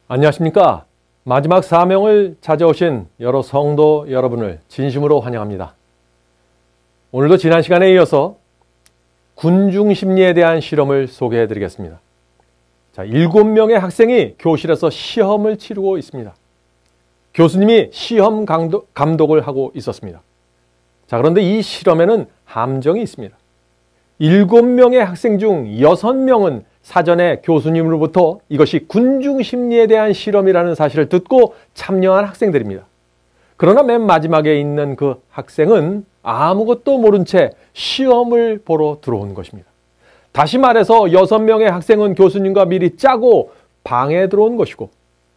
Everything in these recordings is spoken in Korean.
안녕하십니까. 마지막 사명을 찾아오신 여러 성도 여러분을 진심으로 환영합니다. 오늘도 지난 시간에 이어서 군중심리에 대한 실험을 소개해 드리겠습니다. 자, 7명의 학생이 교실에서 시험을 치르고 있습니다. 교수님이 시험 감독을 하고 있었습니다. 자, 그런데 이 실험에는 함정이 있습니다. 7명의 학생 중 6명은 사전에 교수님으로부터 이것이 군중심리에 대한 실험이라는 사실을 듣고 참여한 학생들입니다. 그러나 맨 마지막에 있는 그 학생은 아무것도 모른 채 시험을 보러 들어온 것입니다. 다시 말해서 6명의 학생은 교수님과 미리 짜고 방에 들어온 것이고,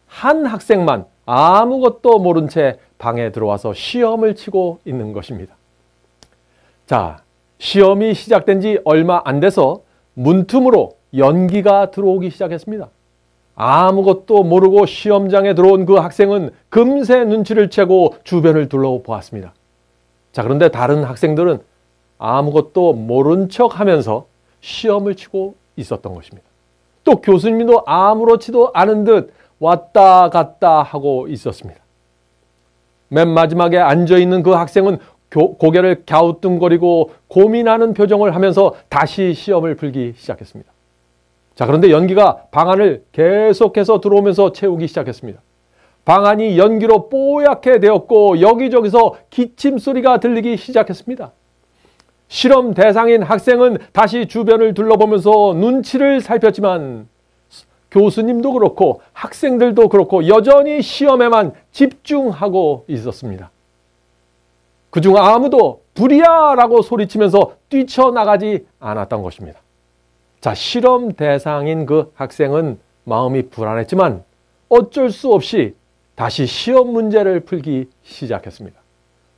한 학생만 아무것도 모른 채 방에 들어와서 시험을 치고 있는 것입니다. 자, 시험이 시작된 지 얼마 안 돼서 문틈으로 연기가 들어오기 시작했습니다. 아무것도 모르고 시험장에 들어온 그 학생은 금세 눈치를 채고 주변을 둘러보았습니다. 자, 그런데 다른 학생들은 아무것도 모른 척 하면서 시험을 치고 있었던 것입니다. 또 교수님도 아무렇지도 않은 듯 왔다 갔다 하고 있었습니다. 맨 마지막에 앉아있는 그 학생은 고개를 갸우뚱거리고 고민하는 표정을 하면서 다시 시험을 풀기 시작했습니다. 자, 그런데 연기가 방 안을 계속해서 들어오면서 채우기 시작했습니다. 방 안이 연기로 뽀얗게 되었고 여기저기서 기침 소리가 들리기 시작했습니다. 실험 대상인 학생은 다시 주변을 둘러보면서 눈치를 살폈지만 교수님도 그렇고 학생들도 그렇고 여전히 시험에만 집중하고 있었습니다. 그중 아무도 불이야! 라고 소리치면서 뛰쳐나가지 않았던 것입니다. 자, 실험 대상인 그 학생은 마음이 불안했지만 어쩔 수 없이 다시 시험 문제를 풀기 시작했습니다.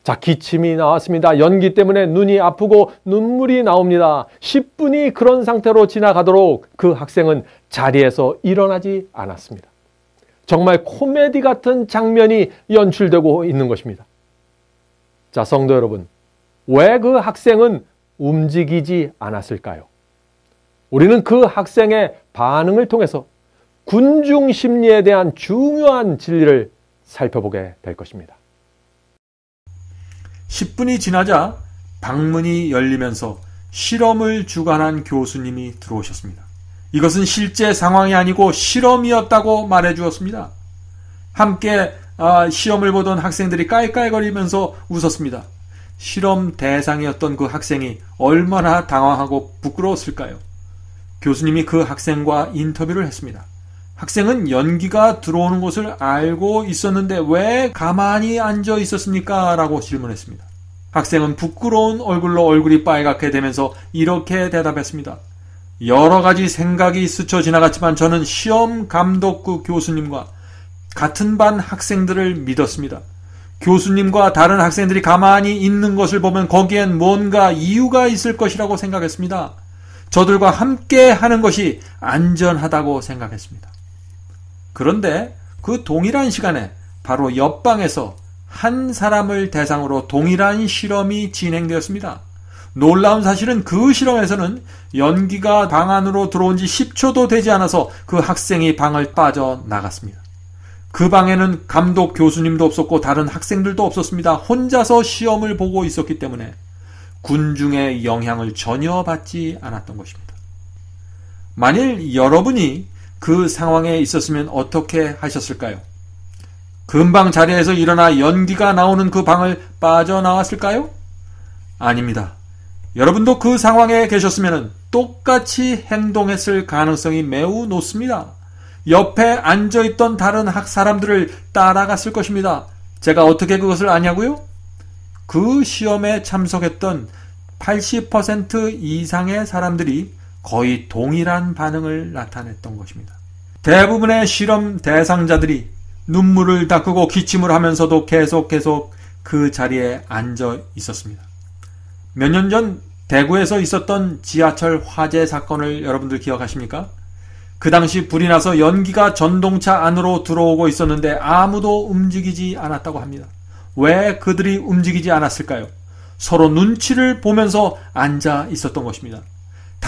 자, 기침이 나왔습니다. 연기 때문에 눈이 아프고 눈물이 나옵니다. 10분이 그런 상태로 지나가도록 그 학생은 자리에서 일어나지 않았습니다. 정말 코미디 같은 장면이 연출되고 있는 것입니다. 자, 성도 여러분, 왜 그 학생은 움직이지 않았을까요? 우리는 그 학생의 반응을 통해서 군중심리에 대한 중요한 진리를 살펴보게 될 것입니다. 10분이 지나자 방문이 열리면서 실험을 주관한 교수님이 들어오셨습니다. 이것은 실제 상황이 아니고 실험이었다고 말해 주었습니다. 함께 시험을 보던 학생들이 깔깔거리면서 웃었습니다. 실험 대상이었던 그 학생이 얼마나 당황하고 부끄러웠을까요? 교수님이 그 학생과 인터뷰를 했습니다. 학생은 연기가 들어오는 것을 알고 있었는데 왜 가만히 앉아 있었습니까? 라고 질문했습니다. 학생은 부끄러운 얼굴로 얼굴이 빨갛게 되면서 이렇게 대답했습니다. 여러 가지 생각이 스쳐 지나갔지만 저는 시험 감독부 교수님과 같은 반 학생들을 믿었습니다. 교수님과 다른 학생들이 가만히 있는 것을 보면 거기엔 뭔가 이유가 있을 것이라고 생각했습니다. 저들과 함께 하는 것이 안전하다고 생각했습니다. 그런데 그 동일한 시간에 바로 옆방에서 한 사람을 대상으로 동일한 실험이 진행되었습니다. 놀라운 사실은 그 실험에서는 연기가 방 안으로 들어온 지 10초도 되지 않아서 그 학생이 방을 빠져나갔습니다. 그 방에는 감독 교수님도 없었고 다른 학생들도 없었습니다. 혼자서 시험을 보고 있었기 때문에 군중의 영향을 전혀 받지 않았던 것입니다. 만일 여러분이 그 상황에 있었으면 어떻게 하셨을까요? 금방 자리에서 일어나 연기가 나오는 그 방을 빠져나왔을까요? 아닙니다. 여러분도 그 상황에 계셨으면 똑같이 행동했을 가능성이 매우 높습니다. 옆에 앉아있던 다른 사람들을 따라갔을 것입니다. 제가 어떻게 그것을 아냐고요? 그 시험에 참석했던 80% 이상의 사람들이 거의 동일한 반응을 나타냈던 것입니다. 대부분의 실험 대상자들이 눈물을 닦고 기침을 하면서도 계속 그 자리에 앉아 있었습니다. 몇 년 전 대구에서 있었던 지하철 화재 사건을 여러분들 기억하십니까? 그 당시 불이 나서 연기가 전동차 안으로 들어오고 있었는데 아무도 움직이지 않았다고 합니다. 왜 그들이 움직이지 않았을까요? 서로 눈치를 보면서 앉아 있었던 것입니다.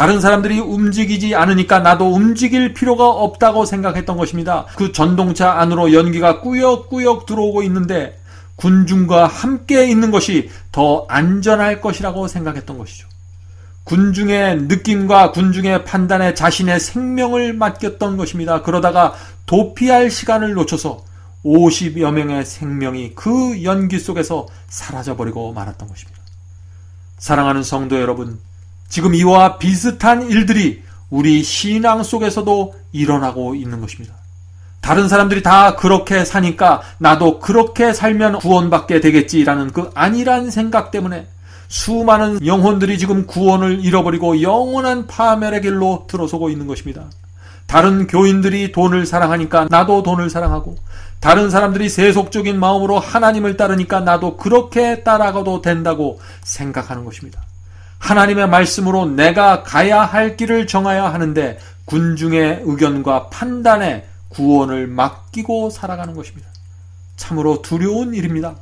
다른 사람들이 움직이지 않으니까 나도 움직일 필요가 없다고 생각했던 것입니다. 그 전동차 안으로 연기가 꾸역꾸역 들어오고 있는데 군중과 함께 있는 것이 더 안전할 것이라고 생각했던 것이죠. 군중의 느낌과 군중의 판단에 자신의 생명을 맡겼던 것입니다. 그러다가 도피할 시간을 놓쳐서 50여 명의 생명이 그 연기 속에서 사라져버리고 말았던 것입니다. 사랑하는 성도 여러분, 지금 이와 비슷한 일들이 우리 신앙 속에서도 일어나고 있는 것입니다. 다른 사람들이 다 그렇게 사니까 나도 그렇게 살면 구원받게 되겠지라는 그 안일한 생각 때문에 수많은 영혼들이 지금 구원을 잃어버리고 영원한 파멸의 길로 들어서고 있는 것입니다. 다른 교인들이 돈을 사랑하니까 나도 돈을 사랑하고, 다른 사람들이 세속적인 마음으로 하나님을 따르니까 나도 그렇게 따라가도 된다고 생각하는 것입니다. 하나님의 말씀으로 내가 가야 할 길을 정해야 하는데 군중의 의견과 판단에 구원을 맡기고 살아가는 것입니다. 참으로 두려운 일입니다.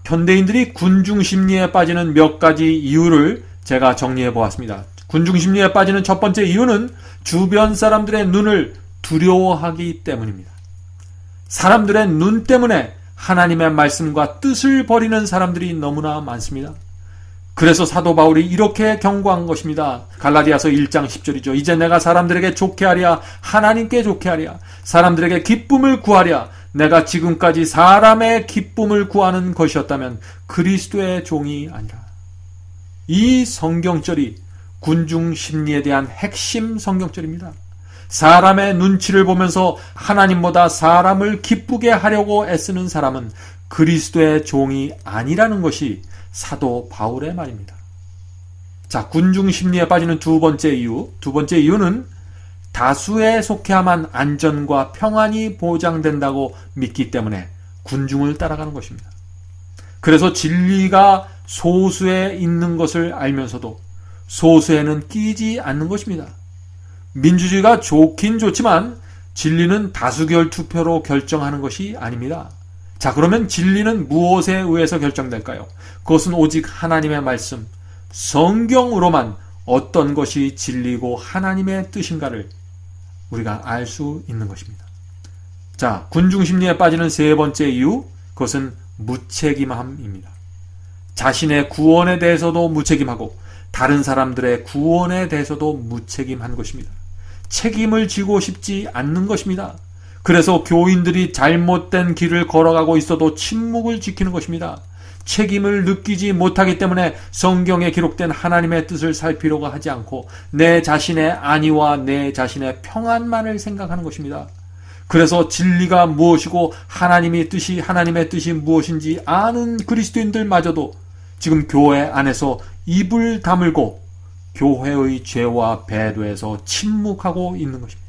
현대인들이 군중 심리에 빠지는 몇 가지 이유를 제가 정리해 보았습니다. 군중 심리에 빠지는 첫 번째 이유는 주변 사람들의 눈을 두려워하기 때문입니다. 사람들의 눈 때문에 하나님의 말씀과 뜻을 버리는 사람들이 너무나 많습니다. 그래서 사도 바울이 이렇게 경고한 것입니다. 갈라디아서 1장 10절이죠. 이제 내가 사람들에게 좋게 하랴 하나님께 좋게 하랴 사람들에게 기쁨을 구하랴 내가 지금까지 사람의 기쁨을 구하는 것이었다면 그리스도의 종이 아니라. 이 성경절이 군중 심리에 대한 핵심 성경절입니다. 사람의 눈치를 보면서 하나님보다 사람을 기쁘게 하려고 애쓰는 사람은 그리스도의 종이 아니라는 것이 사도 바울의 말입니다. 자, 군중 심리에 빠지는 두 번째 이유는 다수에 속해야만 안전과 평안이 보장된다고 믿기 때문에 군중을 따라가는 것입니다. 그래서 진리가 소수에 있는 것을 알면서도 소수에는 끼지 않는 것입니다. 민주주의가 좋긴 좋지만 진리는 다수결 투표로 결정하는 것이 아닙니다. 자, 그러면 진리는 무엇에 의해서 결정될까요? 그것은 오직 하나님의 말씀, 성경으로만 어떤 것이 진리고 하나님의 뜻인가를 우리가 알 수 있는 것입니다. 자, 군중 심리에 빠지는 세 번째 이유, 그것은 무책임함입니다. 자신의 구원에 대해서도 무책임하고 다른 사람들의 구원에 대해서도 무책임한 것입니다. 책임을 지고 싶지 않는 것입니다. 그래서 교인들이 잘못된 길을 걸어가고 있어도 침묵을 지키는 것입니다. 책임을 느끼지 못하기 때문에 성경에 기록된 하나님의 뜻을 살피려고 하지 않고 내 자신의 안위와 내 자신의 평안만을 생각하는 것입니다. 그래서 진리가 무엇이고 하나님의 뜻이 무엇인지 아는 그리스도인들마저도 지금 교회 안에서 입을 다물고 교회의 죄와 배도에서 침묵하고 있는 것입니다.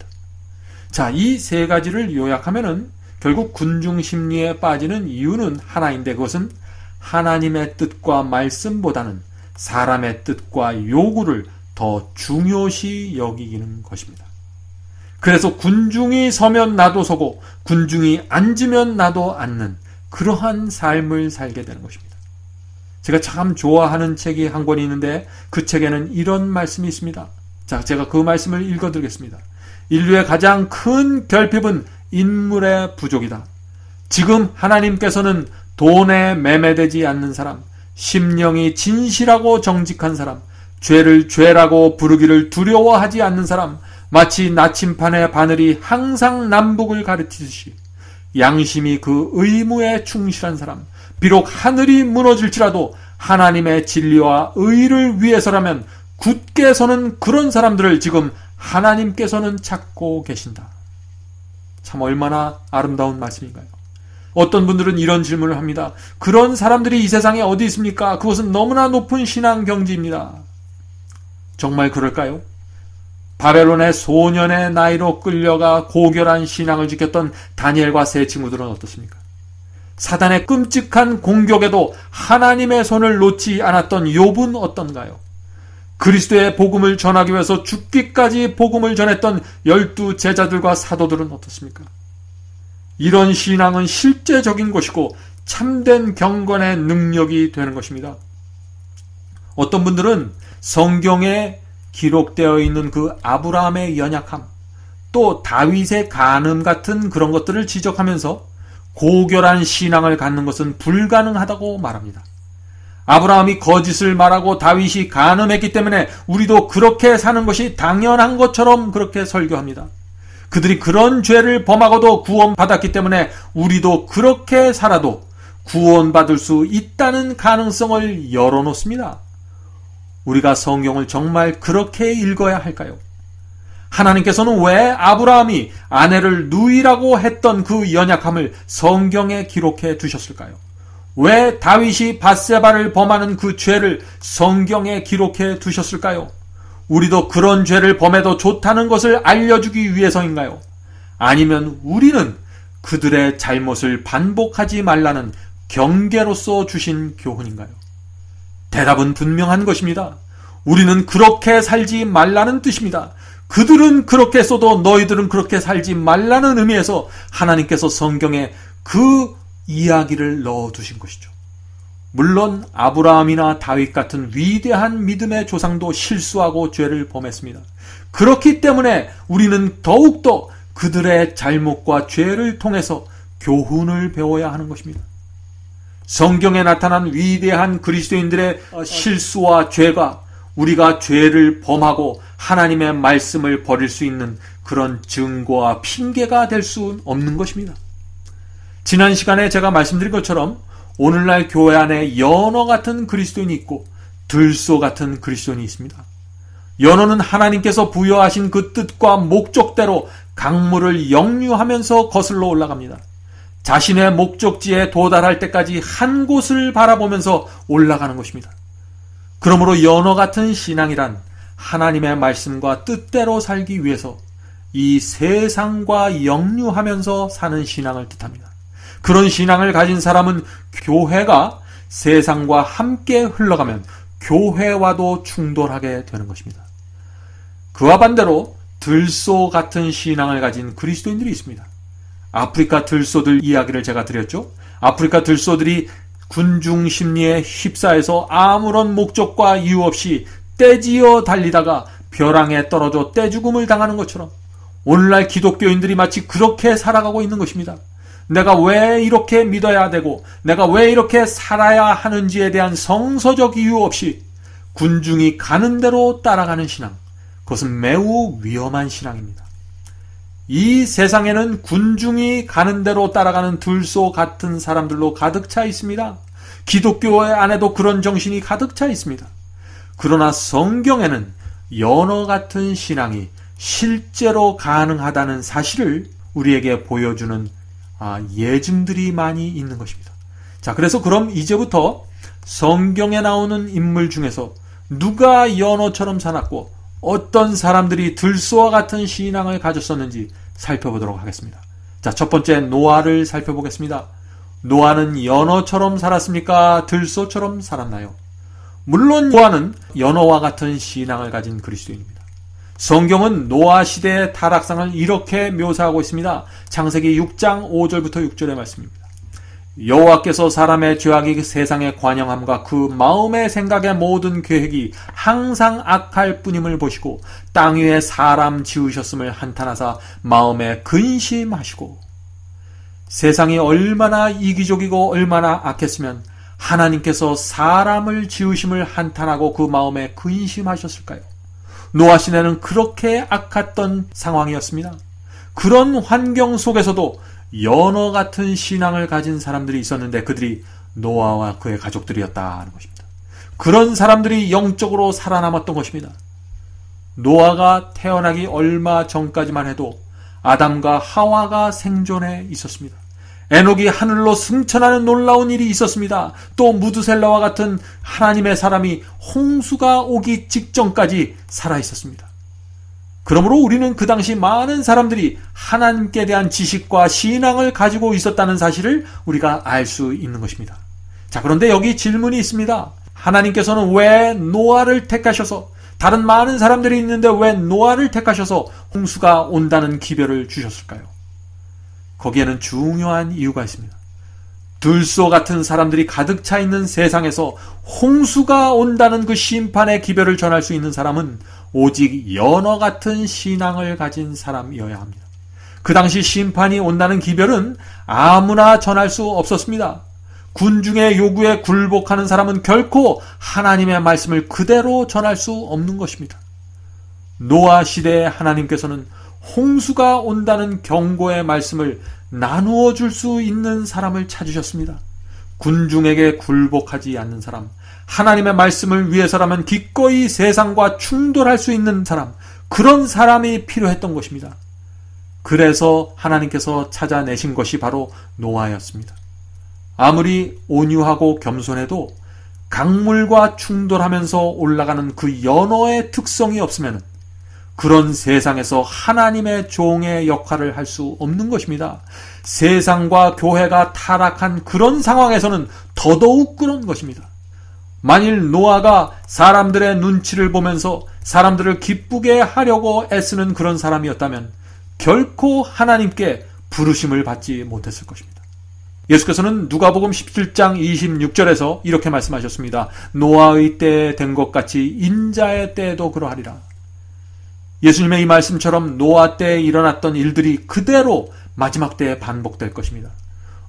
자, 이 세 가지를 요약하면은 결국 군중 심리에 빠지는 이유는 하나인데 그것은 하나님의 뜻과 말씀보다는 사람의 뜻과 요구를 더 중요시 여기는 것입니다. 그래서 군중이 서면 나도 서고 군중이 앉으면 나도 앉는 그러한 삶을 살게 되는 것입니다. 제가 참 좋아하는 책이 한 권이 있는데 그 책에는 이런 말씀이 있습니다. 자, 제가 그 말씀을 읽어드리겠습니다. 인류의 가장 큰 결핍은 인물의 부족이다. 지금 하나님께서는 돈에 매매되지 않는 사람, 심령이 진실하고 정직한 사람, 죄를 죄라고 부르기를 두려워하지 않는 사람, 마치 나침판의 바늘이 항상 남북을 가르치듯이 양심이 그 의무에 충실한 사람, 비록 하늘이 무너질지라도 하나님의 진리와 의를 위해서라면 굳게 서는 그런 사람들을 지금 하나님께서는 찾고 계신다. 참 얼마나 아름다운 말씀인가요? 어떤 분들은 이런 질문을 합니다. 그런 사람들이 이 세상에 어디 있습니까? 그것은 너무나 높은 신앙 경지입니다. 정말 그럴까요? 바벨론의 소년의 나이로 끌려가 고결한 신앙을 지켰던 다니엘과 세 친구들은 어떻습니까? 사단의 끔찍한 공격에도 하나님의 손을 놓지 않았던 욥은 어떤가요? 그리스도의 복음을 전하기 위해서 죽기까지 복음을 전했던 12 제자들과 사도들은 어떻습니까? 이런 신앙은 실제적인 것이고 참된 경건의 능력이 되는 것입니다. 어떤 분들은 성경에 기록되어 있는 그 아브라함의 연약함, 또 다윗의 간음 같은 그런 것들을 지적하면서 고결한 신앙을 갖는 것은 불가능하다고 말합니다. 아브라함이 거짓을 말하고 다윗이 간음했기 때문에 우리도 그렇게 사는 것이 당연한 것처럼 그렇게 설교합니다. 그들이 그런 죄를 범하고도 구원받았기 때문에 우리도 그렇게 살아도 구원받을 수 있다는 가능성을 열어놓습니다. 우리가 성경을 정말 그렇게 읽어야 할까요? 하나님께서는 왜 아브라함이 아내를 누이라고 했던 그 연약함을 성경에 기록해 두셨을까요? 왜 다윗이 밧세바를 범하는 그 죄를 성경에 기록해 두셨을까요? 우리도 그런 죄를 범해도 좋다는 것을 알려주기 위해서인가요? 아니면 우리는 그들의 잘못을 반복하지 말라는 경계로서 주신 교훈인가요? 대답은 분명한 것입니다. 우리는 그렇게 살지 말라는 뜻입니다. 그들은 그렇게 써도 너희들은 그렇게 살지 말라는 의미에서 하나님께서 성경에 그 이야기를 넣어두신 것이죠. 물론 아브라함이나 다윗 같은 위대한 믿음의 조상도 실수하고 죄를 범했습니다. 그렇기 때문에 우리는 더욱더 그들의 잘못과 죄를 통해서 교훈을 배워야 하는 것입니다. 성경에 나타난 위대한 그리스도인들의 실수와 죄가 우리가 죄를 범하고 하나님의 말씀을 버릴 수 있는 그런 증거와 핑계가 될 수 없는 것입니다. 지난 시간에 제가 말씀드린 것처럼 오늘날 교회 안에 연어 같은 그리스도인이 있고 들소 같은 그리스도인이 있습니다. 연어는 하나님께서 부여하신 그 뜻과 목적대로 강물을 역류하면서 거슬러 올라갑니다. 자신의 목적지에 도달할 때까지 한 곳을 바라보면서 올라가는 것입니다. 그러므로 연어 같은 신앙이란 하나님의 말씀과 뜻대로 살기 위해서 이 세상과 역류하면서 사는 신앙을 뜻합니다. 그런 신앙을 가진 사람은 교회가 세상과 함께 흘러가면 교회와도 충돌하게 되는 것입니다. 그와 반대로 들소 같은 신앙을 가진 그리스도인들이 있습니다. 아프리카 들소들 이야기를 제가 드렸죠. 아프리카 들소들이 군중 심리에 휩싸여서 아무런 목적과 이유 없이 떼지어 달리다가 벼랑에 떨어져 떼죽음을 당하는 것처럼 오늘날 기독교인들이 마치 그렇게 살아가고 있는 것입니다. 내가 왜 이렇게 믿어야 되고 내가 왜 이렇게 살아야 하는지에 대한 성서적 이유 없이 군중이 가는 대로 따라가는 신앙, 그것은 매우 위험한 신앙입니다. 이 세상에는 군중이 가는 대로 따라가는 들소 같은 사람들로 가득 차 있습니다. 기독교 안에도 그런 정신이 가득 차 있습니다. 그러나 성경에는 연어 같은 신앙이 실제로 가능하다는 사실을 우리에게 보여주는 예증들이 많이 있는 것입니다. 자, 그래서 그럼 이제부터 성경에 나오는 인물 중에서 누가 연어처럼 살았고 어떤 사람들이 들소와 같은 신앙을 가졌었는지 살펴보도록 하겠습니다. 자, 첫 번째 노아를 살펴보겠습니다. 노아는 연어처럼 살았습니까? 들소처럼 살았나요? 물론 노아는 연어와 같은 신앙을 가진 그리스도인입니다. 성경은 노아 시대의 타락상을 이렇게 묘사하고 있습니다. 창세기 6장 5절부터 6절의 말씀입니다. 여호와께서 사람의 죄악이 세상에 관영함과 그 마음의 생각의 모든 계획이 항상 악할 뿐임을 보시고 땅 위에 사람 지으셨음을 한탄하사 마음에 근심하시고, 세상이 얼마나 이기적이고 얼마나 악했으면 하나님께서 사람을 지으심을 한탄하고 그 마음에 근심하셨을까요? 노아 시대는 그렇게 악했던 상황이었습니다. 그런 환경 속에서도 연어 같은 신앙을 가진 사람들이 있었는데 그들이 노아와 그의 가족들이었다는 것입니다. 그런 사람들이 영적으로 살아남았던 것입니다. 노아가 태어나기 얼마 전까지만 해도 아담과 하와가 생존해 있었습니다. 에녹이 하늘로 승천하는 놀라운 일이 있었습니다. 또 무드셀라와 같은 하나님의 사람이 홍수가 오기 직전까지 살아 있었습니다. 그러므로 우리는 그 당시 많은 사람들이 하나님께 대한 지식과 신앙을 가지고 있었다는 사실을 우리가 알 수 있는 것입니다. 자, 그런데 여기 질문이 있습니다. 하나님께서는 왜 노아를 택하셔서, 다른 많은 사람들이 있는데 왜 노아를 택하셔서 홍수가 온다는 기별을 주셨을까요? 거기에는 중요한 이유가 있습니다. 들소 같은 사람들이 가득 차 있는 세상에서 홍수가 온다는 그 심판의 기별을 전할 수 있는 사람은 오직 연어 같은 신앙을 가진 사람이어야 합니다. 그 당시 심판이 온다는 기별은 아무나 전할 수 없었습니다. 군중의 요구에 굴복하는 사람은 결코 하나님의 말씀을 그대로 전할 수 없는 것입니다. 노아 시대에 하나님께서는 홍수가 온다는 경고의 말씀을 나누어 줄 수 있는 사람을 찾으셨습니다. 군중에게 굴복하지 않는 사람, 하나님의 말씀을 위해서라면 기꺼이 세상과 충돌할 수 있는 사람, 그런 사람이 필요했던 것입니다. 그래서 하나님께서 찾아내신 것이 바로 노아였습니다. 아무리 온유하고 겸손해도 강물과 충돌하면서 올라가는 그 연어의 특성이 없으면 그런 세상에서 하나님의 종의 역할을 할 수 없는 것입니다. 세상과 교회가 타락한 그런 상황에서는 더더욱 그런 것입니다. 만일 노아가 사람들의 눈치를 보면서 사람들을 기쁘게 하려고 애쓰는 그런 사람이었다면 결코 하나님께 부르심을 받지 못했을 것입니다. 예수께서는 누가복음 17장 26절에서 이렇게 말씀하셨습니다. 노아의 때에 된 것 같이 인자의 때에도 그러하리라. 예수님의 이 말씀처럼 노아 때에 일어났던 일들이 그대로 마지막 때에 반복될 것입니다.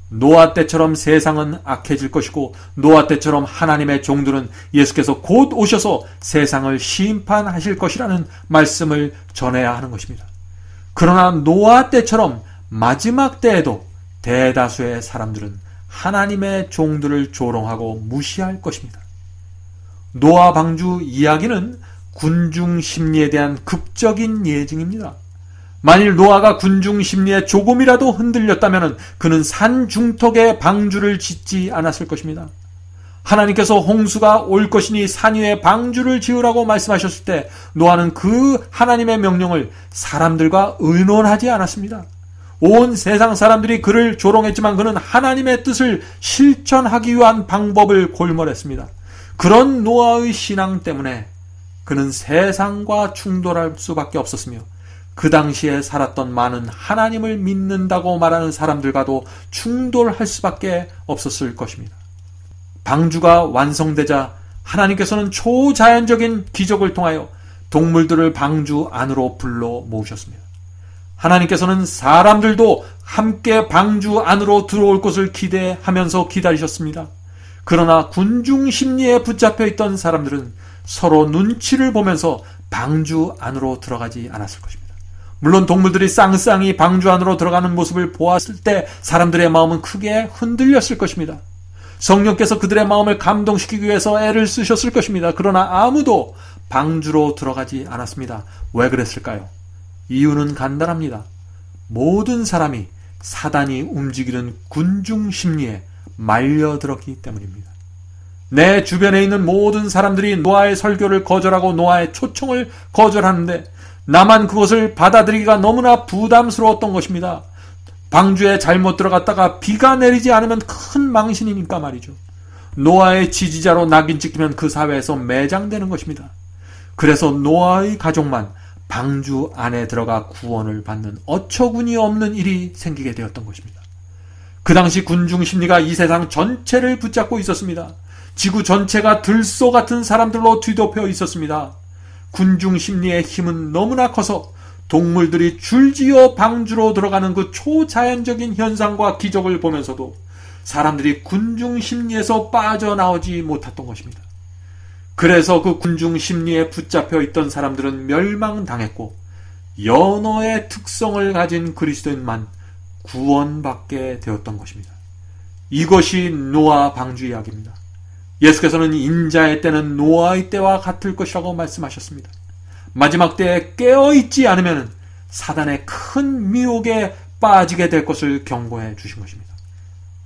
노아 때처럼 세상은 악해질 것이고 노아 때처럼 하나님의 종들은 예수께서 곧 오셔서 세상을 심판하실 것이라는 말씀을 전해야 하는 것입니다. 그러나 노아 때처럼 마지막 때에도 대다수의 사람들은 하나님의 종들을 조롱하고 무시할 것입니다. 노아 방주 이야기는 군중 심리에 대한 극적인 예증입니다. 만일 노아가 군중 심리에 조금이라도 흔들렸다면 그는 산 중턱에 방주를 짓지 않았을 것입니다. 하나님께서 홍수가 올 것이니 산 위에 방주를 지으라고 말씀하셨을 때 노아는 그 하나님의 명령을 사람들과 의논하지 않았습니다. 온 세상 사람들이 그를 조롱했지만 그는 하나님의 뜻을 실천하기 위한 방법을 골몰했습니다. 그런 노아의 신앙 때문에 그는 세상과 충돌할 수밖에 없었으며 그 당시에 살았던 많은 하나님을 믿는다고 말하는 사람들과도 충돌할 수밖에 없었을 것입니다. 방주가 완성되자 하나님께서는 초자연적인 기적을 통하여 동물들을 방주 안으로 불러 모으셨습니다. 하나님께서는 사람들도 함께 방주 안으로 들어올 것을 기대하면서 기다리셨습니다. 그러나 군중 심리에 붙잡혀 있던 사람들은 서로 눈치를 보면서 방주 안으로 들어가지 않았을 것입니다. 물론 동물들이 쌍쌍이 방주 안으로 들어가는 모습을 보았을 때 사람들의 마음은 크게 흔들렸을 것입니다. 성령께서 그들의 마음을 감동시키기 위해서 애를 쓰셨을 것입니다. 그러나 아무도 방주로 들어가지 않았습니다. 왜 그랬을까요? 이유는 간단합니다. 모든 사람이 사단이 움직이는 군중 심리에 말려들었기 때문입니다. 내 주변에 있는 모든 사람들이 노아의 설교를 거절하고 노아의 초청을 거절하는데 나만 그것을 받아들이기가 너무나 부담스러웠던 것입니다. 방주에 잘못 들어갔다가 비가 내리지 않으면 큰 망신이니까 말이죠. 노아의 지지자로 낙인 찍히면 그 사회에서 매장되는 것입니다. 그래서 노아의 가족만 방주 안에 들어가 구원을 받는 어처구니 없는 일이 생기게 되었던 것입니다. 그 당시 군중 심리가 이 세상 전체를 붙잡고 있었습니다. 지구 전체가 들소 같은 사람들로 뒤덮여 있었습니다. 군중 심리의 힘은 너무나 커서 동물들이 줄지어 방주로 들어가는 그 초자연적인 현상과 기적을 보면서도 사람들이 군중 심리에서 빠져나오지 못했던 것입니다. 그래서 그 군중 심리에 붙잡혀 있던 사람들은 멸망당했고 연어의 특성을 가진 그리스도인만 구원받게 되었던 것입니다. 이것이 노아 방주 이야기입니다. 예수께서는 인자의 때는 노아의 때와 같을 것이라고 말씀하셨습니다. 마지막 때에 깨어있지 않으면 사단의 큰 미혹에 빠지게 될 것을 경고해 주신 것입니다.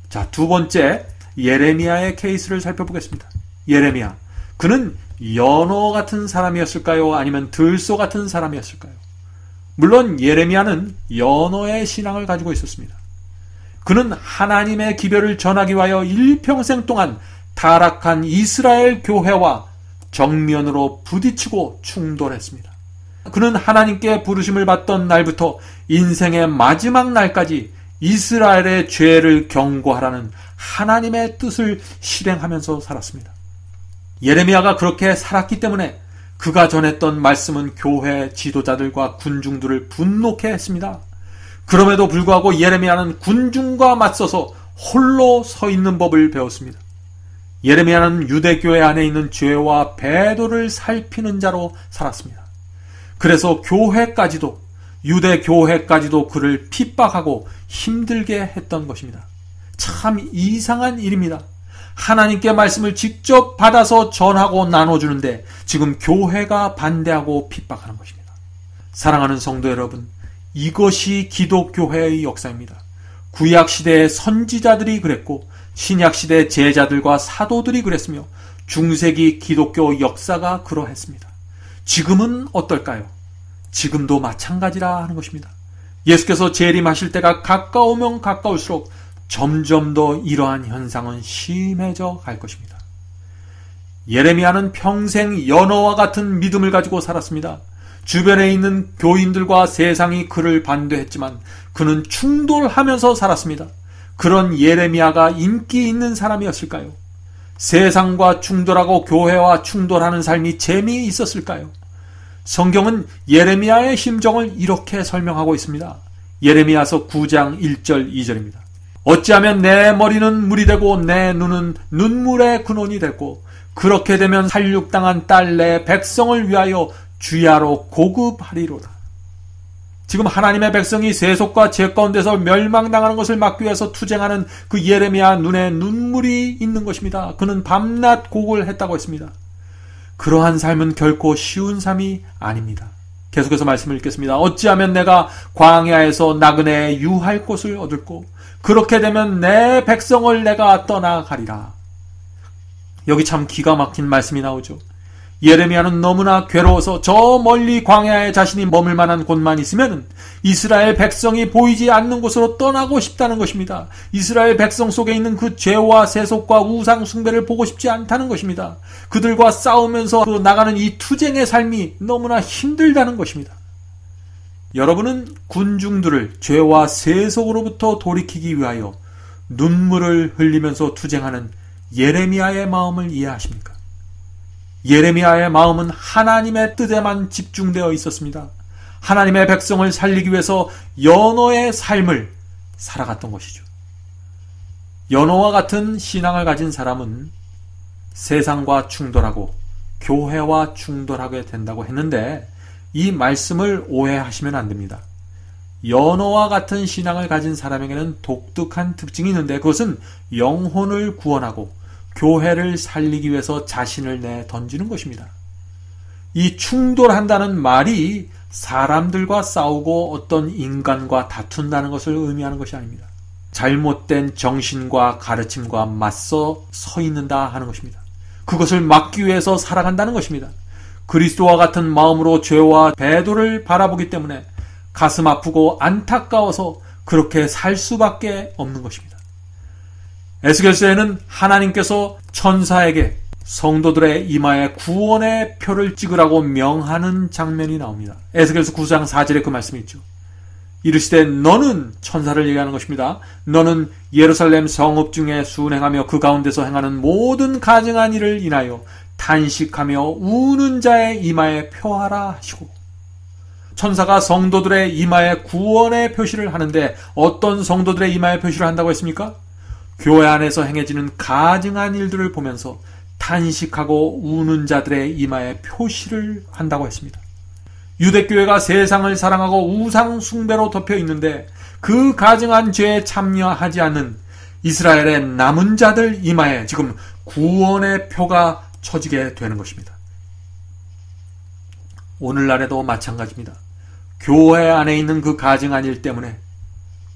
자, 두 번째 예레미야의 케이스를 살펴보겠습니다. 예레미야, 그는 연어 같은 사람이었을까요? 아니면 들소 같은 사람이었을까요? 물론 예레미야는 연어의 신앙을 가지고 있었습니다. 그는 하나님의 기별을 전하기 위하여 일평생 동안 타락한 이스라엘 교회와 정면으로 부딪히고 충돌했습니다. 그는 하나님께 부르심을 받던 날부터 인생의 마지막 날까지 이스라엘의 죄를 경고하라는 하나님의 뜻을 실행하면서 살았습니다. 예레미야가 그렇게 살았기 때문에 그가 전했던 말씀은 교회 지도자들과 군중들을 분노케 했습니다. 그럼에도 불구하고 예레미야는 군중과 맞서서 홀로 서 있는 법을 배웠습니다. 예레미야는 유대교회 안에 있는 죄와 배도를 살피는 자로 살았습니다. 그래서 교회까지도, 유대교회까지도 그를 핍박하고 힘들게 했던 것입니다. 참 이상한 일입니다. 하나님께 말씀을 직접 받아서 전하고 나눠주는데 지금 교회가 반대하고 핍박하는 것입니다. 사랑하는 성도 여러분, 이것이 기독교회의 역사입니다. 구약시대의 선지자들이 그랬고 신약시대 제자들과 사도들이 그랬으며 중세기 기독교 역사가 그러했습니다. 지금은 어떨까요? 지금도 마찬가지라 하는 것입니다. 예수께서 재림하실 때가 가까우면 가까울수록 점점 더 이러한 현상은 심해져 갈 것입니다. 예레미야는 평생 연어와 같은 믿음을 가지고 살았습니다. 주변에 있는 교인들과 세상이 그를 반대했지만 그는 충돌하면서 살았습니다. 그런 예레미야가 인기 있는 사람이었을까요? 세상과 충돌하고 교회와 충돌하는 삶이 재미있었을까요? 성경은 예레미야의 심정을 이렇게 설명하고 있습니다. 예레미야서 9장 1절 2절입니다. 어찌하면 내 머리는 물이 되고 내 눈은 눈물의 근원이 됐고 그렇게 되면 살육당한 딸 내 백성을 위하여 주야로 고급하리로다. 지금 하나님의 백성이 세속과 죄 가운데서 멸망당하는 것을 막기 위해서 투쟁하는 그 예레미야 눈에 눈물이 있는 것입니다. 그는 밤낮 곡을 했다고 했습니다. 그러한 삶은 결코 쉬운 삶이 아닙니다. 계속해서 말씀을 읽겠습니다. 어찌하면 내가 광야에서 나그네의 유할 곳을 얻을고 그렇게 되면 내 백성을 내가 떠나가리라. 여기 참 기가 막힌 말씀이 나오죠. 예레미야는 너무나 괴로워서 저 멀리 광야에 자신이 머물 만한 곳만 있으면 이스라엘 백성이 보이지 않는 곳으로 떠나고 싶다는 것입니다. 이스라엘 백성 속에 있는 그 죄와 세속과 우상 숭배를 보고 싶지 않다는 것입니다. 그들과 싸우면서 나가는 이 투쟁의 삶이 너무나 힘들다는 것입니다. 여러분은 군중들을 죄와 세속으로부터 돌이키기 위하여 눈물을 흘리면서 투쟁하는 예레미야의 마음을 이해하십니까? 예레미야의 마음은 하나님의 뜻에만 집중되어 있었습니다. 하나님의 백성을 살리기 위해서 연어의 삶을 살아갔던 것이죠. 연어와 같은 신앙을 가진 사람은 세상과 충돌하고 교회와 충돌하게 된다고 했는데 이 말씀을 오해하시면 안 됩니다. 연어와 같은 신앙을 가진 사람에게는 독특한 특징이 있는데 그것은 영혼을 구원하고 교회를 살리기 위해서 자신을 내 던지는 것입니다. 이 충돌한다는 말이 사람들과 싸우고 어떤 인간과 다툰다는 것을 의미하는 것이 아닙니다. 잘못된 정신과 가르침과 맞서 서 있는다 하는 것입니다. 그것을 막기 위해서 살아간다는 것입니다. 그리스도와 같은 마음으로 죄와 배도를 바라보기 때문에 가슴 아프고 안타까워서 그렇게 살 수밖에 없는 것입니다. 에스겔서에는 하나님께서 천사에게 성도들의 이마에 구원의 표를 찍으라고 명하는 장면이 나옵니다. 에스겔서 9장 4절에 그 말씀이 있죠. 이르시되 너는, 천사를 얘기하는 것입니다. 너는 예루살렘 성읍 중에 순행하며 그 가운데서 행하는 모든 가증한 일을 인하여 탄식하며 우는 자의 이마에 표하라 하시고, 천사가 성도들의 이마에 구원의 표시를 하는데 어떤 성도들의 이마에 표시를 한다고 했습니까? 교회 안에서 행해지는 가증한 일들을 보면서 탄식하고 우는 자들의 이마에 표시를 한다고 했습니다. 유대교회가 세상을 사랑하고 우상 숭배로 덮여 있는데 그 가증한 죄에 참여하지 않는 이스라엘의 남은 자들 이마에 지금 구원의 표가 쳐지게 되는 것입니다. 오늘날에도 마찬가지입니다. 교회 안에 있는 그 가증한 일 때문에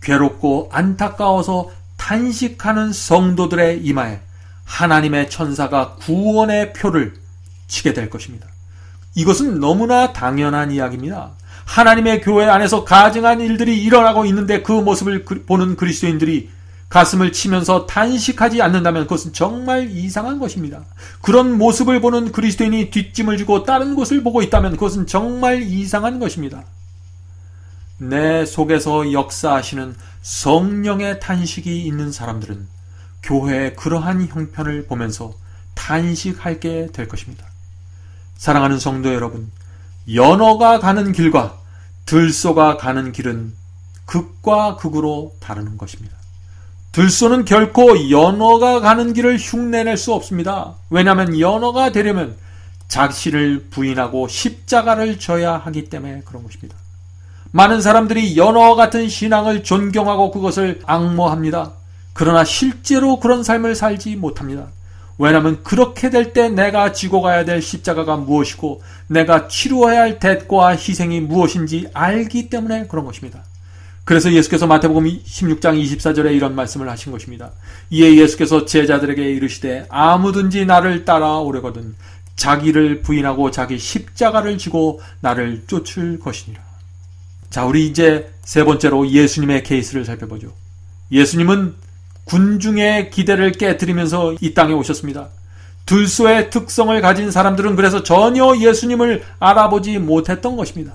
괴롭고 안타까워서 탄식하는 성도들의 이마에 하나님의 천사가 구원의 표를 치게 될 것입니다. 이것은 너무나 당연한 이야기입니다. 하나님의 교회 안에서 가증한 일들이 일어나고 있는데 그 모습을 보는 그리스도인들이 가슴을 치면서 탄식하지 않는다면 그것은 정말 이상한 것입니다. 그런 모습을 보는 그리스도인이 뒷짐을 지고 다른 곳을 보고 있다면 그것은 정말 이상한 것입니다. 내 속에서 역사하시는 성령의 탄식이 있는 사람들은 교회의 그러한 형편을 보면서 탄식하게 될 것입니다. 사랑하는 성도 여러분, 연어가 가는 길과 들소가 가는 길은 극과 극으로 다르는 것입니다. 들소는 결코 연어가 가는 길을 흉내낼 수 없습니다. 왜냐하면 연어가 되려면 자신을 부인하고 십자가를 져야 하기 때문에 그런 것입니다. 많은 사람들이 연어와 같은 신앙을 존경하고 그것을 앙모합니다. 그러나 실제로 그런 삶을 살지 못합니다. 왜냐하면 그렇게 될 때 내가 지고 가야 될 십자가가 무엇이고 내가 치루어야 할 대가와 희생이 무엇인지 알기 때문에 그런 것입니다. 그래서 예수께서 마태복음 16장 24절에 이런 말씀을 하신 것입니다. 이에 예수께서 제자들에게 이르시되 아무든지 나를 따라오려거든 자기를 부인하고 자기 십자가를 지고 나를 쫓을 것이니라. 자, 우리 이제 세 번째로 예수님의 케이스를 살펴보죠. 예수님은 군중의 기대를 깨뜨리면서 이 땅에 오셨습니다. 들소의 특성을 가진 사람들은 그래서 전혀 예수님을 알아보지 못했던 것입니다.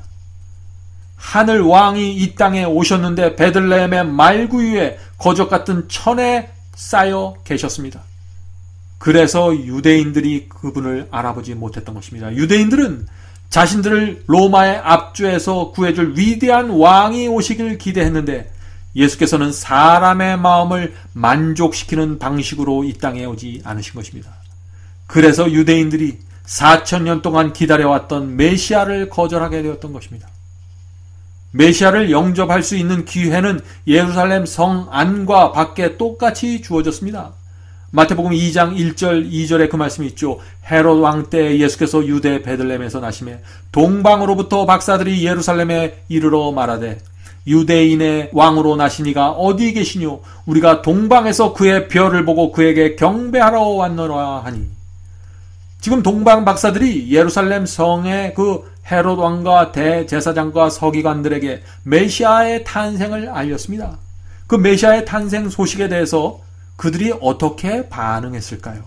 하늘 왕이 이 땅에 오셨는데 베들레헴의 말구유에 거적 같은 천에 쌓여 계셨습니다. 그래서 유대인들이 그분을 알아보지 못했던 것입니다. 유대인들은 자신들을 로마의 압주에서 구해줄 위대한 왕이 오시길 기대했는데 예수께서는 사람의 마음을 만족시키는 방식으로 이 땅에 오지 않으신 것입니다. 그래서 유대인들이 4,000년 동안 기다려왔던 메시아를 거절하게 되었던 것입니다. 메시아를 영접할 수 있는 기회는 예루살렘 성 안과 밖에 똑같이 주어졌습니다. 마태복음 2장 1절 2절에 그 말씀이 있죠. 헤롯 왕 때 예수께서 유대 베들레헴에서 나시매 동방으로부터 박사들이 예루살렘에 이르러 말하되 유대인의 왕으로 나시니가 어디 계시뇨? 우리가 동방에서 그의 별을 보고 그에게 경배하러 왔노라 하니. 지금 동방 박사들이 예루살렘 성의 그 헤롯 왕과 대제사장과 서기관들에게 메시아의 탄생을 알렸습니다. 그 메시아의 탄생 소식에 대해서 그들이 어떻게 반응했을까요?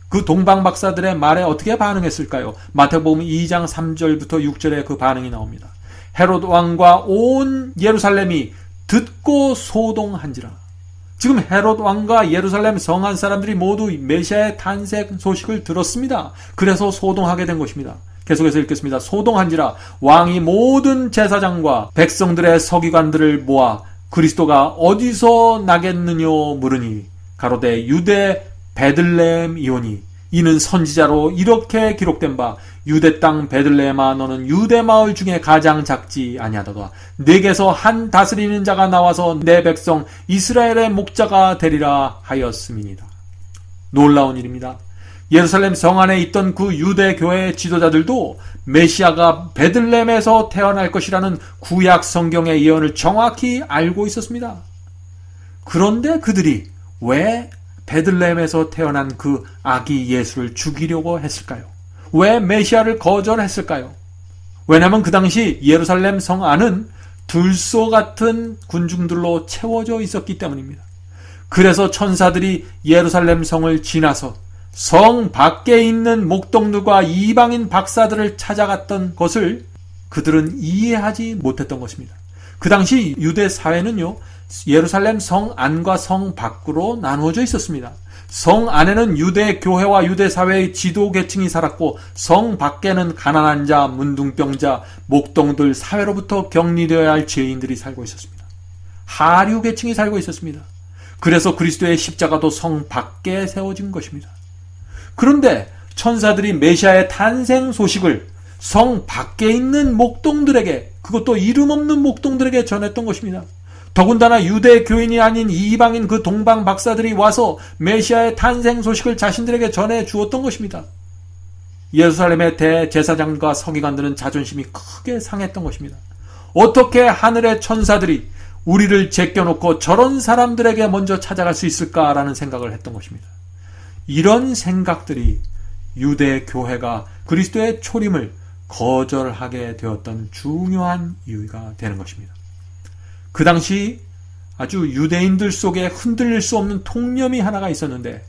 그 동방 박사들의 말에 어떻게 반응했을까요? 마태복음 2장 3절부터 6절에 그 반응이 나옵니다. 헤롯 왕과 온 예루살렘이 듣고 소동한지라. 지금 헤롯 왕과 예루살렘 성한 사람들이 모두 메시아의 탄생 소식을 들었습니다. 그래서 소동하게 된 것입니다. 계속해서 읽겠습니다. 소동한지라 왕이 모든 제사장과 백성들의 서기관들을 모아 그리스도가 어디서 나겠느뇨 물으니 가로되 유대 베들레헴이오니 이는 선지자로 이렇게 기록된 바 유대 땅 베들레헴아 너는 유대 마을 중에 가장 작지 아니하도다. 내게서 한 다스리는 자가 나와서 내 백성 이스라엘의 목자가 되리라 하였음이니라. 놀라운 일입니다. 예루살렘 성 안에 있던 그 유대 교회의 지도자들도 메시아가 베들레헴에서 태어날 것이라는 구약 성경의 예언을 정확히 알고 있었습니다. 그런데 그들이 왜 베들레헴에서 태어난 그 아기 예수를 죽이려고 했을까요? 왜 메시아를 거절했을까요? 왜냐하면 그 당시 예루살렘 성 안은 들소 같은 군중들로 채워져 있었기 때문입니다. 그래서 천사들이 예루살렘 성을 지나서 성 밖에 있는 목동들과 이방인 박사들을 찾아갔던 것을 그들은 이해하지 못했던 것입니다. 그 당시 유대 사회는요, 예루살렘 성 안과 성 밖으로 나누어져 있었습니다. 성 안에는 유대 교회와 유대 사회의 지도 계층이 살았고 성 밖에는 가난한 자, 문둥병자, 목동들, 사회로부터 격리되어야 할 죄인들이 살고 있었습니다. 하류 계층이 살고 있었습니다. 그래서 그리스도의 십자가도 성 밖에 세워진 것입니다. 그런데 천사들이 메시아의 탄생 소식을 성 밖에 있는 목동들에게, 그것도 이름 없는 목동들에게 전했던 것입니다. 더군다나 유대 교인이 아닌 이방인 그 동방 박사들이 와서 메시아의 탄생 소식을 자신들에게 전해 주었던 것입니다. 예루살렘의 대제사장과 서기관들은 자존심이 크게 상했던 것입니다. 어떻게 하늘의 천사들이 우리를 제껴놓고 저런 사람들에게 먼저 찾아갈 수 있을까라는 생각을 했던 것입니다. 이런 생각들이 유대 교회가 그리스도의 초림을 거절하게 되었던 중요한 이유가 되는 것입니다. 그 당시 아주 유대인들 속에 흔들릴 수 없는 통념이 하나가 있었는데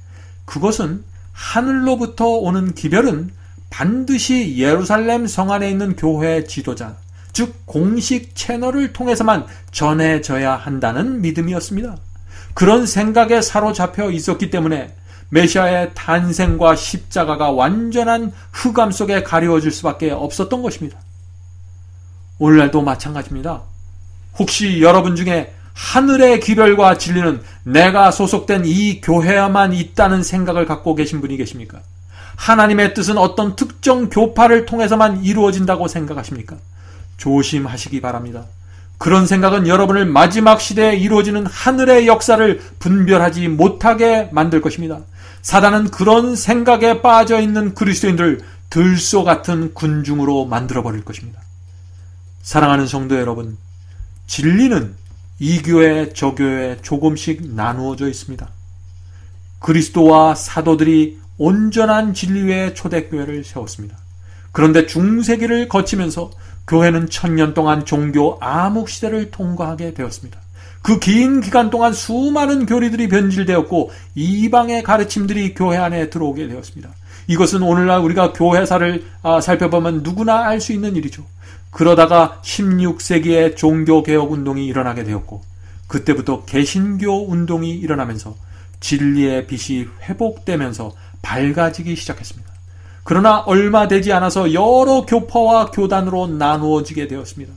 그것은 하늘로부터 오는 기별은 반드시 예루살렘 성 안에 있는 교회 지도자, 즉 공식 채널을 통해서만 전해져야 한다는 믿음이었습니다. 그런 생각에 사로잡혀 있었기 때문에 메시아의 탄생과 십자가가 완전한 흑암 속에 가리워질 수밖에 없었던 것입니다. 오늘날도 마찬가지입니다. 혹시 여러분 중에 하늘의 기별과 진리는 내가 소속된 이 교회에만 있다는 생각을 갖고 계신 분이 계십니까? 하나님의 뜻은 어떤 특정 교파를 통해서만 이루어진다고 생각하십니까? 조심하시기 바랍니다. 그런 생각은 여러분을 마지막 시대에 이루어지는 하늘의 역사를 분별하지 못하게 만들 것입니다. 사단은 그런 생각에 빠져 있는 그리스도인들을 들소 같은 군중으로 만들어버릴 것입니다. 사랑하는 성도 여러분, 진리는 이 교회 저 교회에 조금씩 나누어져 있습니다. 그리스도와 사도들이 온전한 진리 외에 초대교회를 세웠습니다. 그런데 중세기를 거치면서 교회는 1000년 동안 종교 암흑시대를 통과하게 되었습니다. 그 긴 기간 동안 수많은 교리들이 변질되었고 이방의 가르침들이 교회 안에 들어오게 되었습니다. 이것은 오늘날 우리가 교회사를 살펴보면 누구나 알 수 있는 일이죠. 그러다가 16세기에 종교개혁운동이 일어나게 되었고 그때부터 개신교 운동이 일어나면서 진리의 빛이 회복되면서 밝아지기 시작했습니다. 그러나 얼마 되지 않아서 여러 교파와 교단으로 나누어지게 되었습니다.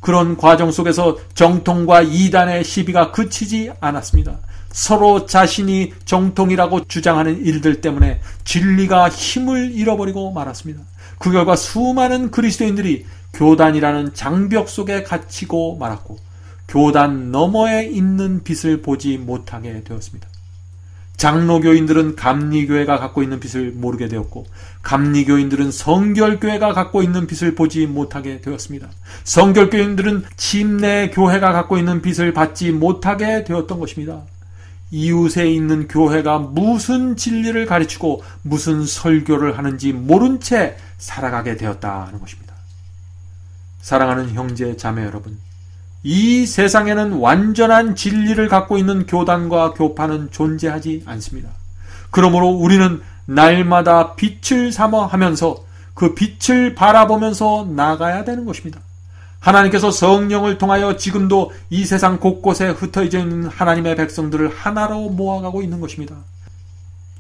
그런 과정 속에서 정통과 이단의 시비가 그치지 않았습니다. 서로 자신이 정통이라고 주장하는 일들 때문에 진리가 힘을 잃어버리고 말았습니다. 그 결과 수많은 그리스도인들이 교단이라는 장벽 속에 갇히고 말았고 교단 너머에 있는 빛을 보지 못하게 되었습니다. 장로교인들은 감리교회가 갖고 있는 빛을 모르게 되었고 감리교인들은 성결교회가 갖고 있는 빛을 보지 못하게 되었습니다. 성결교인들은 침례교회가 갖고 있는 빛을 받지 못하게 되었던 것입니다. 이웃에 있는 교회가 무슨 진리를 가르치고 무슨 설교를 하는지 모른 채 살아가게 되었다는 것입니다. 사랑하는 형제 자매 여러분, 이 세상에는 완전한 진리를 갖고 있는 교단과 교파는 존재하지 않습니다. 그러므로 우리는 날마다 빛을 사모하면서 그 빛을 바라보면서 나가야 되는 것입니다. 하나님께서 성령을 통하여 지금도 이 세상 곳곳에 흩어져 있는 하나님의 백성들을 하나로 모아가고 있는 것입니다.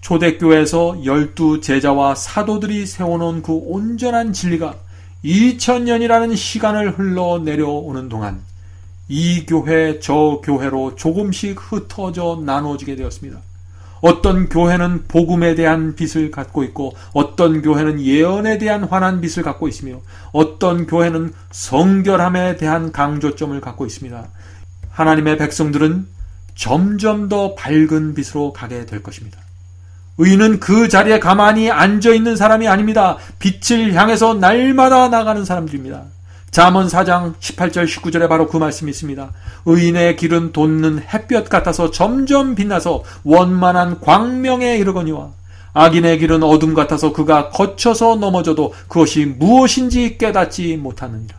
초대교회에서 12제자와 사도들이 세워놓은 그 온전한 진리가 2000년이라는 시간을 흘러내려오는 동안 이 교회 저 교회로 조금씩 흩어져 나누어지게 되었습니다. 어떤 교회는 복음에 대한 빛을 갖고 있고 어떤 교회는 예언에 대한 환한 빛을 갖고 있으며 어떤 교회는 성결함에 대한 강조점을 갖고 있습니다. 하나님의 백성들은 점점 더 밝은 빛으로 가게 될 것입니다. 의인은 그 자리에 가만히 앉아있는 사람이 아닙니다. 빛을 향해서 날마다 나가는 사람들입니다. 잠언 4장 18절 19절에 바로 그 말씀이 있습니다. 의인의 길은 돋는 햇볕 같아서 점점 빛나서 원만한 광명에 이르거니와 악인의 길은 어둠 같아서 그가 거쳐서 넘어져도 그것이 무엇인지 깨닫지 못하느니라.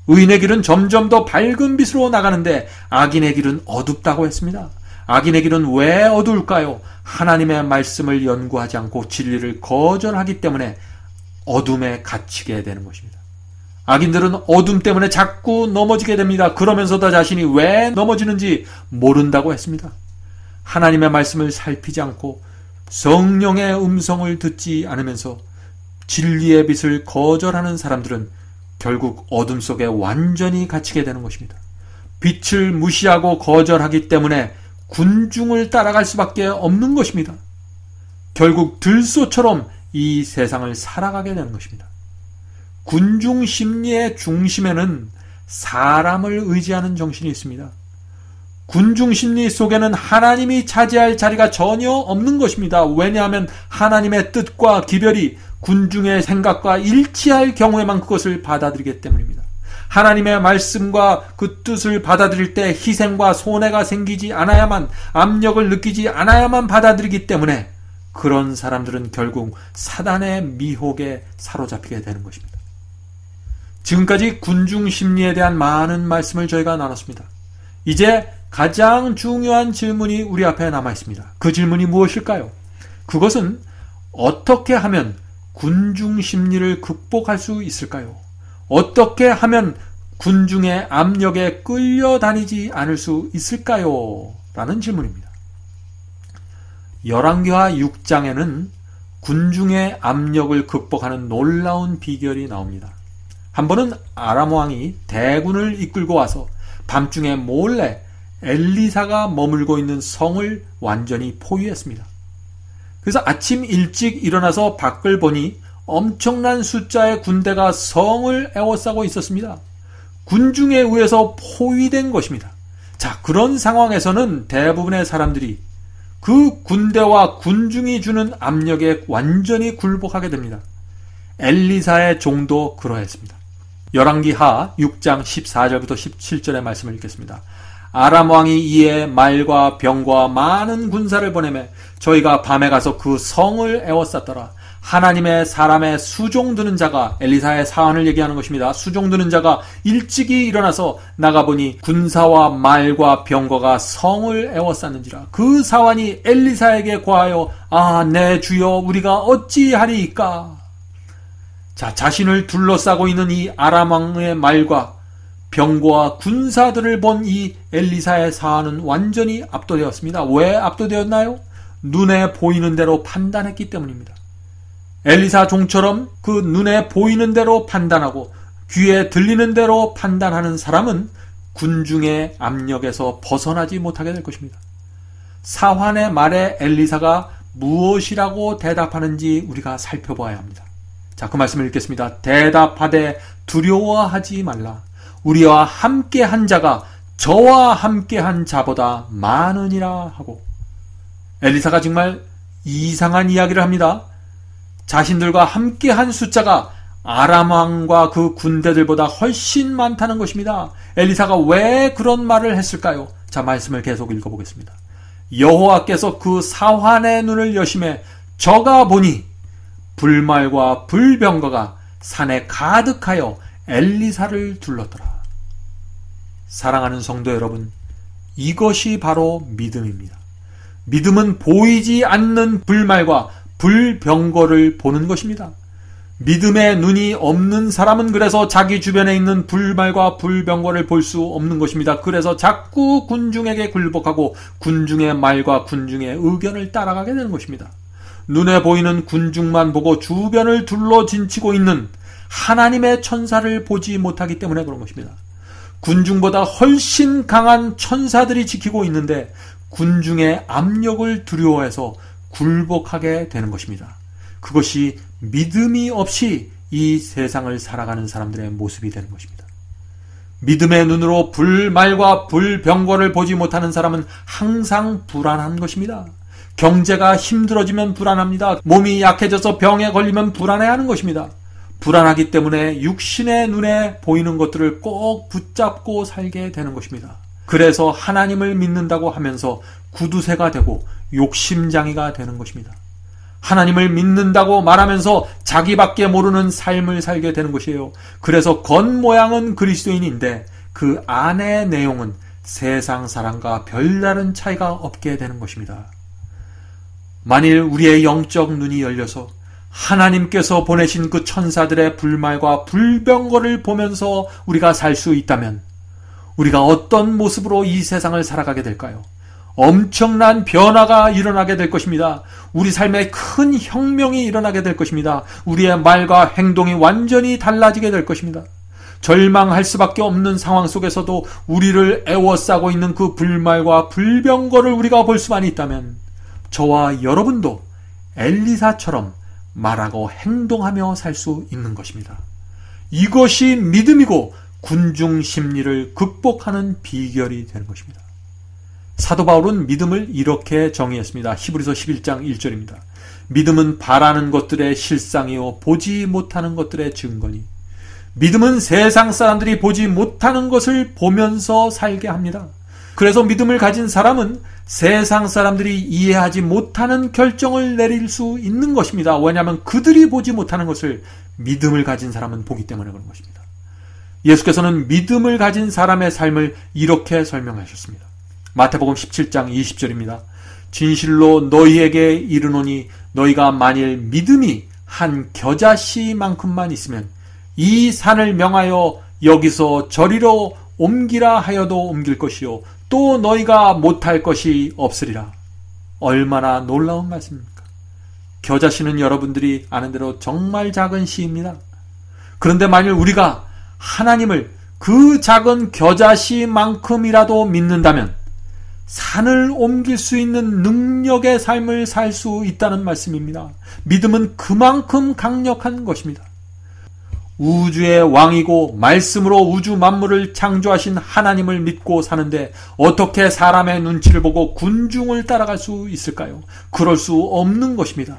의인의 길은 점점 더 밝은 빛으로 나가는데 악인의 길은 어둡다고 했습니다. 악인의 길은 왜 어두울까요? 하나님의 말씀을 연구하지 않고 진리를 거절하기 때문에 어둠에 갇히게 되는 것입니다. 악인들은 어둠 때문에 자꾸 넘어지게 됩니다. 그러면서도 자신이 왜 넘어지는지 모른다고 했습니다. 하나님의 말씀을 살피지 않고 성령의 음성을 듣지 않으면서 진리의 빛을 거절하는 사람들은 결국 어둠 속에 완전히 갇히게 되는 것입니다. 빛을 무시하고 거절하기 때문에 군중을 따라갈 수밖에 없는 것입니다. 결국 들소처럼 이 세상을 살아가게 되는 것입니다. 군중 심리의 중심에는 사람을 의지하는 정신이 있습니다. 군중 심리 속에는 하나님이 차지할 자리가 전혀 없는 것입니다. 왜냐하면 하나님의 뜻과 기별이 군중의 생각과 일치할 경우에만 그것을 받아들이기 때문입니다. 하나님의 말씀과 그 뜻을 받아들일 때 희생과 손해가 생기지 않아야만, 압력을 느끼지 않아야만 받아들이기 때문에 그런 사람들은 결국 사단의 미혹에 사로잡히게 되는 것입니다. 지금까지 군중 심리에 대한 많은 말씀을 저희가 나눴습니다. 이제 가장 중요한 질문이 우리 앞에 남아 있습니다. 그 질문이 무엇일까요? 그것은 어떻게 하면 군중 심리를 극복할 수 있을까요? 어떻게 하면 군중의 압력에 끌려다니지 않을 수 있을까요? 라는 질문입니다. 열왕기하 6장에는 군중의 압력을 극복하는 놀라운 비결이 나옵니다. 한 번은 아람 왕이 대군을 이끌고 와서 밤중에 몰래 엘리사가 머물고 있는 성을 완전히 포위했습니다. 그래서 아침 일찍 일어나서 밖을 보니 엄청난 숫자의 군대가 성을 에워싸고 있었습니다. 군중에 의해서 포위된 것입니다. 자, 그런 상황에서는 대부분의 사람들이 그 군대와 군중이 주는 압력에 완전히 굴복하게 됩니다. 엘리사의 종도 그러했습니다. 열왕기하 6장 14절부터 17절의 말씀을 읽겠습니다. 아람 왕이 이에 말과 병과 많은 군사를 보내매 저희가 밤에 가서 그 성을 에워쌌더라. 하나님의 사람의 수종 드는 자가, 엘리사의 사안을 얘기하는 것입니다. 수종 드는 자가 일찍이 일어나서 나가보니 군사와 말과 병거가 성을 에워쌌는지라. 그 사환이 엘리사에게 고하여 내 주여 우리가 어찌하리이까. 자, 자신을 둘러싸고 있는 이 아람 왕의 말과 병거와 군사들을 본 이 엘리사의 사안은 완전히 압도되었습니다. 왜 압도되었나요? 눈에 보이는 대로 판단했기 때문입니다. 엘리사 종처럼 그 눈에 보이는 대로 판단하고 귀에 들리는 대로 판단하는 사람은 군중의 압력에서 벗어나지 못하게 될 것입니다. 사환의 말에 엘리사가 무엇이라고 대답하는지 우리가 살펴봐야 합니다. 자, 그 말씀을 읽겠습니다. 대답하되 두려워하지 말라. 우리와 함께한 자가 저와 함께한 자보다 많으니라 하고, 엘리사가 정말 이상한 이야기를 합니다. 자신들과 함께한 숫자가 아람 왕과 그 군대들보다 훨씬 많다는 것입니다. 엘리사가 왜 그런 말을 했을까요? 자, 말씀을 계속 읽어보겠습니다. 여호와께서 그 사환의 눈을 여심해 저가 보니 불말과 불병거가 산에 가득하여 엘리사를 둘렀더라. 사랑하는 성도 여러분, 이것이 바로 믿음입니다. 믿음은 보이지 않는 불말과 불병거를 보는 것입니다. 믿음의 눈이 없는 사람은 그래서 자기 주변에 있는 불말과 불병거를 볼 수 없는 것입니다. 그래서 자꾸 군중에게 굴복하고 군중의 말과 군중의 의견을 따라가게 되는 것입니다. 눈에 보이는 군중만 보고 주변을 둘러 진치고 있는 하나님의 천사를 보지 못하기 때문에 그런 것입니다. 군중보다 훨씬 강한 천사들이 지키고 있는데 군중의 압력을 두려워해서 굴복하게 되는 것입니다. 그것이 믿음이 없이 이 세상을 살아가는 사람들의 모습이 되는 것입니다. 믿음의 눈으로 불말과 불병거를 보지 못하는 사람은 항상 불안한 것입니다. 경제가 힘들어지면 불안합니다. 몸이 약해져서 병에 걸리면 불안해하는 것입니다. 불안하기 때문에 육신의 눈에 보이는 것들을 꼭 붙잡고 살게 되는 것입니다. 그래서 하나님을 믿는다고 하면서 구두쇠가 되고 욕심장이가 되는 것입니다. 하나님을 믿는다고 말하면서 자기밖에 모르는 삶을 살게 되는 것이에요. 그래서 겉모양은 그리스도인인데 그 안의 내용은 세상 사람과 별다른 차이가 없게 되는 것입니다. 만일 우리의 영적 눈이 열려서 하나님께서 보내신 그 천사들의 불말과 불병거를 보면서 우리가 살 수 있다면 우리가 어떤 모습으로 이 세상을 살아가게 될까요? 엄청난 변화가 일어나게 될 것입니다. 우리 삶에 큰 혁명이 일어나게 될 것입니다. 우리의 말과 행동이 완전히 달라지게 될 것입니다. 절망할 수밖에 없는 상황 속에서도 우리를 애워싸고 있는 그 불말과 불병거를 우리가 볼 수만 있다면 저와 여러분도 엘리사처럼 말하고 행동하며 살 수 있는 것입니다. 이것이 믿음이고 군중 심리를 극복하는 비결이 되는 것입니다. 사도 바울은 믿음을 이렇게 정의했습니다. 히브리서 11장 1절입니다. 믿음은 바라는 것들의 실상이요 보지 못하는 것들의 증거니. 믿음은 세상 사람들이 보지 못하는 것을 보면서 살게 합니다. 그래서 믿음을 가진 사람은 세상 사람들이 이해하지 못하는 결정을 내릴 수 있는 것입니다. 왜냐하면 그들이 보지 못하는 것을 믿음을 가진 사람은 보기 때문에 그런 것입니다. 예수께서는 믿음을 가진 사람의 삶을 이렇게 설명하셨습니다. 마태복음 17장 20절입니다. 진실로 너희에게 이르노니 너희가 만일 믿음이 한 겨자씨만큼만 있으면 이 산을 명하여 여기서 저리로 옮기라 하여도 옮길 것이요 또 너희가 못할 것이 없으리라. 얼마나 놀라운 말씀입니까? 겨자씨는 여러분들이 아는 대로 정말 작은 씨입니다. 그런데 만일 우리가 하나님을 그 작은 겨자씨만큼이라도 믿는다면 산을 옮길 수 있는 능력의 삶을 살 수 있다는 말씀입니다. 믿음은 그만큼 강력한 것입니다. 우주의 왕이고 말씀으로 우주 만물을 창조하신 하나님을 믿고 사는데 어떻게 사람의 눈치를 보고 군중을 따라갈 수 있을까요? 그럴 수 없는 것입니다.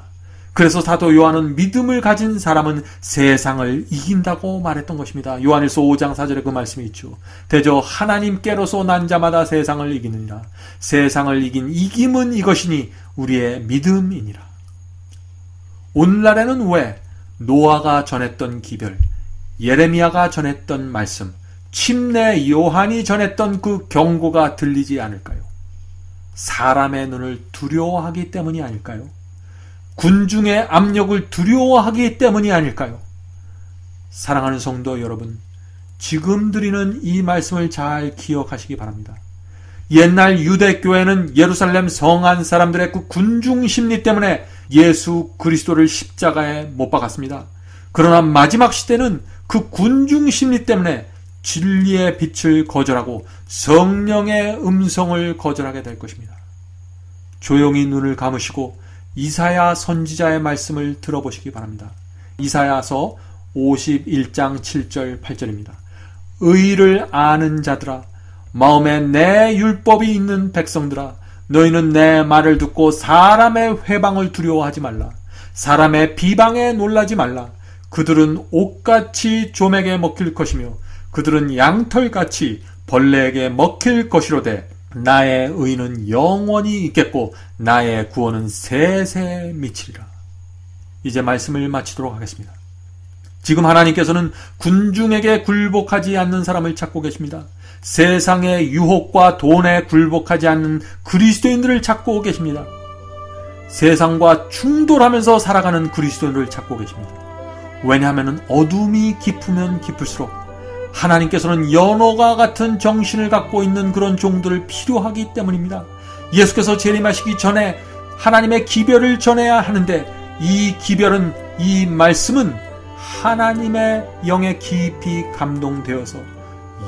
그래서 사도 요한은 믿음을 가진 사람은 세상을 이긴다고 말했던 것입니다. 요한일서 5장 4절에 그 말씀이 있죠. 대저 하나님께로서 난 자마다 세상을 이기느니라. 세상을 이긴 이김은 이것이니 우리의 믿음이니라. 오늘날에는 왜 노아가 전했던 기별, 예레미야가 전했던 말씀, 침례 요한이 전했던 그 경고가 들리지 않을까요? 사람의 눈을 두려워하기 때문이 아닐까요? 군중의 압력을 두려워하기 때문이 아닐까요? 사랑하는 성도 여러분, 지금 드리는 이 말씀을 잘 기억하시기 바랍니다. 옛날 유대교회는 예루살렘 성안 사람들의 그 군중 심리 때문에 예수 그리스도를 십자가에 못 박았습니다. 그러나 마지막 시대는 그 군중 심리 때문에 진리의 빛을 거절하고 성령의 음성을 거절하게 될 것입니다. 조용히 눈을 감으시고 이사야 선지자의 말씀을 들어보시기 바랍니다. 이사야서 51장 7절 8절입니다. 의를 아는 자들아, 마음에 내 율법이 있는 백성들아, 너희는 내 말을 듣고 사람의 회방을 두려워하지 말라. 사람의 비방에 놀라지 말라. 그들은 옥같이 좀에게 먹힐 것이며 그들은 양털같이 벌레에게 먹힐 것이로되 나의 의는 영원히 있겠고 나의 구원은 세세 미치리라. 이제 말씀을 마치도록 하겠습니다. 지금 하나님께서는 군중에게 굴복하지 않는 사람을 찾고 계십니다. 세상의 유혹과 돈에 굴복하지 않는 그리스도인들을 찾고 계십니다. 세상과 충돌하면서 살아가는 그리스도인들을 찾고 계십니다. 왜냐하면 어둠이 깊으면 깊을수록 하나님께서는 연호가 같은 정신을 갖고 있는 그런 종들을 필요하기 때문입니다. 예수께서 재림하시기 전에 하나님의 기별을 전해야 하는데 이 기별은, 이 말씀은 하나님의 영에 깊이 감동되어서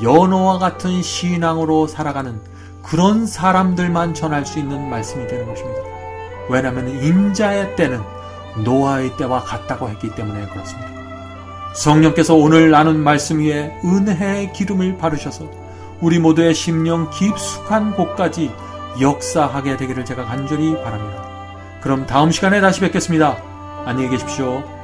연호와 같은 신앙으로 살아가는 그런 사람들만 전할 수 있는 말씀이 되는 것입니다. 왜냐하면 인자의 때는 노아의 때와 같다고 했기 때문에 그렇습니다. 성령께서 오늘 나눈 말씀 위에 은혜의 기름을 바르셔서 우리 모두의 심령 깊숙한 곳까지 역사하게 되기를 제가 간절히 바랍니다. 그럼 다음 시간에 다시 뵙겠습니다. 안녕히 계십시오.